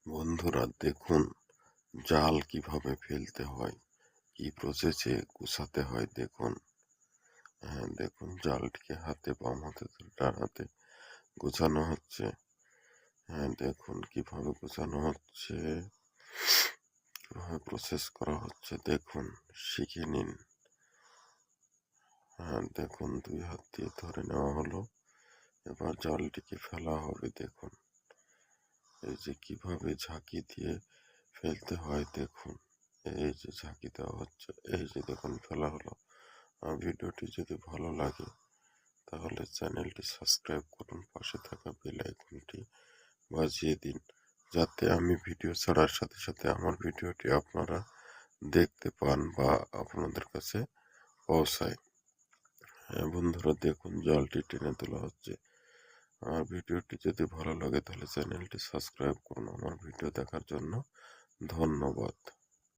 বন্ধুরা দেখুন, জাল কিভাবে ফেলতে হয়, কি প্রসেসে গুছাতে হয় দেখুন। দেখুন জালটিকে বাম হাতে ধরে ডান হাতে গোছানো হচ্ছে। দেখুন কিভাবে গোছানো হচ্ছে, কিভাবে প্রসেস করা হচ্ছে দেখুন, শিখে নিন। দেখুন ২ হাত দিয়ে ধরে নেওয়া হলো। এবার জালটিকে ফেলা হবে দেখুন। এই যে কিভাবে ঝাঁকি দিয়ে ফেলতে হয় দেখুন। এই যে ঝাঁকি দেওয়া হচ্ছে, এই যে দেখুন ফেলা হলো। ভিডিওটি যদি ভালো লাগে তাহলে চ্যানেলটি সাবস্ক্রাইব করুন, পাশে থাকা বেল আইকনটি বাজিয়ে দিন, যাতে আমি ভিডিও ছাড়ার সাথে সাথে আমার ভিডিওটি আপনারা দেখতে পান বা আপনাদের কাছে পৌঁছায়। বন্ধুরা দেখুন জলটি টেনে তোলা হচ্ছে। আমার ভিডিওটি যদি ভালো লাগে তাহলে চ্যানেলটি সাবস্ক্রাইব করুন। আমার ভিডিও দেখার জন্য ধন্যবাদ।